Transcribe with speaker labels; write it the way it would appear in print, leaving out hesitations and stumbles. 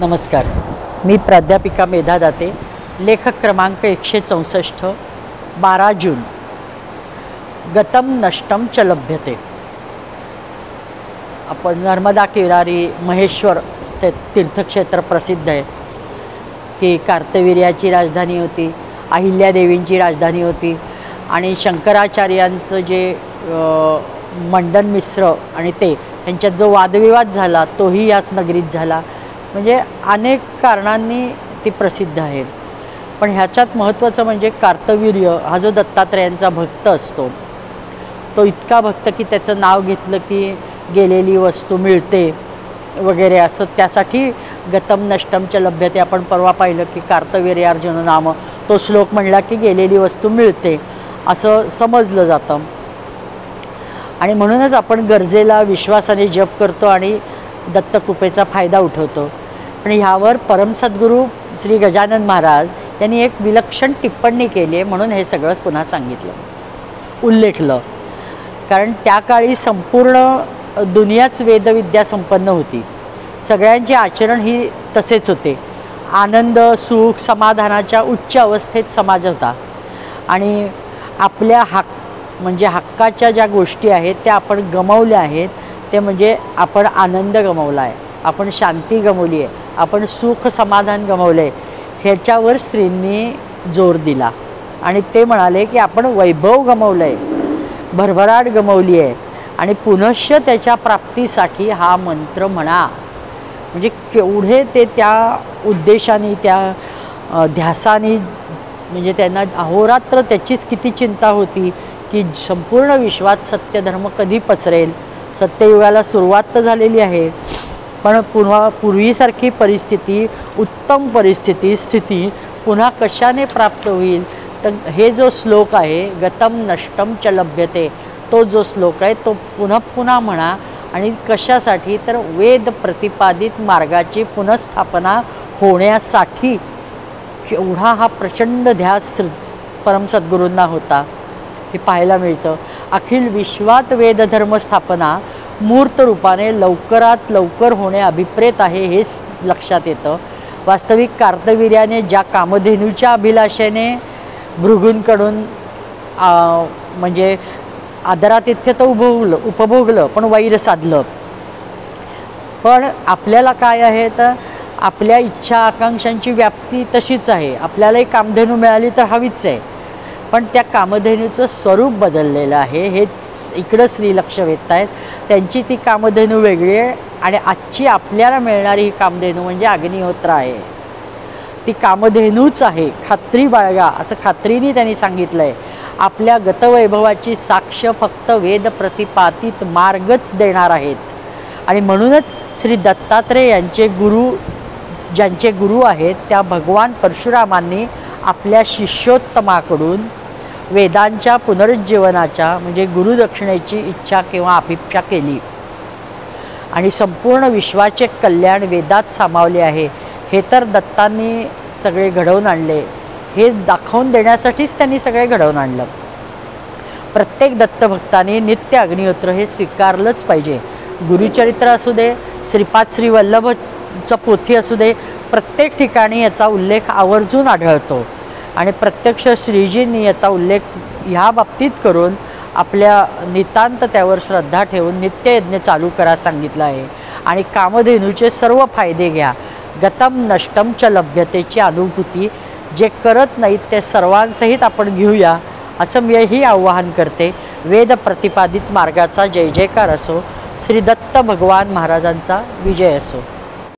Speaker 1: नमस्कार. मी प्राध्यापिका मेधा दाते, लेखक क्रमांक 164, 12 जून. गतम नष्टम च लभ्यते. आपण नर्मदा किनारी महेश्वर तीर्थक्षेत्र प्रसिद्ध आहे की कार्तवीर्याची राजधानी होती, अहिल्यादेवींची राजधानी होती आणि शंकराचार्यांचं जे मंडन मिश्र आणि ते यांच्यात जो वादविवाद झाला तोही याच नगरीत झाला. म्हणजे अनेक कारणांनी ती प्रसिद्ध आहे. पण ह्याच्यात महत्त्वाचं म्हणजे कार्तवीर्य हा जो दत्तात्रेयांचा भक्त असतो तो इतका भक्त की त्याचं नाव घेतलं की गेलेली वस्तू मिळते वगैरे असं. त्यासाठी गतम नष्टम च लभ्यते आपण परवा पाहिलं की कार्तवीर्यार्जुन नाम, तो श्लोक म्हणला की गेलेली वस्तू मिळते असं समजलं जातं. आणि म्हणूनच आपण गरजेला विश्वासाने जप करतो आणि दत्तकृपेचा फायदा उठवतो. पण ह्यावर परमसद्गुरू श्री गजानन महाराज यांनी एक विलक्षण टिप्पणी केली आहे, म्हणून हे सगळंच पुन्हा सांगितलं, उल्लेखलं. कारण त्या काळी संपूर्ण दुनियाच वेदविद्या संपन्न होती. सगळ्यांचे आचरण ही तसेच होते. आनंद, सुख, समाधानाच्या उच्च अवस्थेत समाज होता. आणि आपल्या म्हणजे हक्काच्या ज्या गोष्टी आहेत त्या आपण गमावल्या आहेत. ते म्हणजे आपण आनंद गमावला आहे, आपण शांती गमावली आहे, आपण सुख समाधान गमावलं आहे. ह्याच्यावर श्रींनी जोर दिला आणि ते म्हणाले की आपण वैभव गमावलं आहे, भरभराट गमावली आहे आणि पुनश्च त्याच्या प्राप्तीसाठी हा मंत्र म्हणा. म्हणजे केवढे ते त्या उद्देशाने, त्या ध्यासाने, म्हणजे त्यांना अहोरात्र त्याचीच किती चिंता होती की संपूर्ण विश्वात सत्यधर्म कधी पसरेल. सत्ययुगाला सुरुवात तर झालेली आहे, पण पुन्हा पूर्वीसारखी परिस्थिती, उत्तम स्थिती पुन्हा कशाने प्राप्त होईल. तर हे जो श्लोक आहे गतम नष्टम च लभ्यते, तो जो श्लोक आहे तो पुन्हा पुन्हा म्हणा. आणि कशासाठी, तर वेद प्रतिपादित मार्गाची पुनःस्थापना होण्यासाठी. एवढा हा प्रचंड ध्यास परमसद्गुरूंना होता हे पाहायला मिळतं. अखिल विश्वात वेदधर्म स्थापना मूर्त रूपाने लवकरात लवकर होणे अभिप्रेत आहे हे लक्षात येतं. वास्तविक कार्तवीर्याने ज्या कामधेनूच्या अभिलाषेने भृगूंकडून म्हणजे आदरातिथ्य तर उपभोगलं पण वैर साधलं. पण आपल्याला काय आहे, तर आपल्या इच्छा आकांक्षांची व्याप्ती तशीच आहे. आपल्यालाही कामधेनू मिळाली तर हवीच आहे, पण त्या कामधेनूचं स्वरूप बदललेलं आहे. हेच इकडं श्री लक्ष वेधत आहेत. त्यांची ती कामधेनू वेगळी आहे आणि आजची आपल्याला मिळणारी ही कामधेनू म्हणजे अग्निहोत्र आहे. ती कामधेनूच आहे. खात्री बाळगा असं खात्रीने त्यांनी सांगितलं आहे. आपल्या गतवैभवाची साक्ष फक्त वेद प्रतिपादित मार्गच देणार आहेत. आणि म्हणूनच श्री दत्तात्रेय यांचे गुरु, ज्यांचे गुरु आहेत त्या भगवान परशुरामांनी आपल्या शिष्योत्तमाकडून वेदांच्या पुनरुज्जीवनाच्या म्हणजे गुरुदक्षिणेची इच्छा किंवा अपेक्षा केली. आणि संपूर्ण विश्वाचे कल्याण वेदात सामावले आहे हे तर दत्तांनी सगळे घडवून आणले. हे दाखवून देण्यासाठीच त्यांनी सगळे घडवून आणलं. प्रत्येक दत्तभक्ताने नित्य अग्निहोत्र हे स्वीकारलंच पाहिजे. गुरुचरित्र असू दे, श्रीपाद श्री वल्लभचं पोथी असू दे, प्रत्येक ठिकाणी याचा उल्लेख आवर्जून आढळतो. आणि प्रत्यक्ष श्रीजींनी याचा उल्लेख ह्या बाबतीत करून आपल्या नितांत त्यावर श्रद्धा ठेवून नित्ययज्ञ चालू करा सांगितलं आहे. आणि कामधेनूचे सर्व फायदे घ्या. गतम नष्टम च लभ्यतेची अनुभूती जे करत नाहीत ते सर्वांसहित आपण घेऊया असं मी ही आवाहन करते. वेद प्रतिपादित मार्गाचा जय जयकार असो. श्री दत्त भगवान महाराजांचा विजय असो.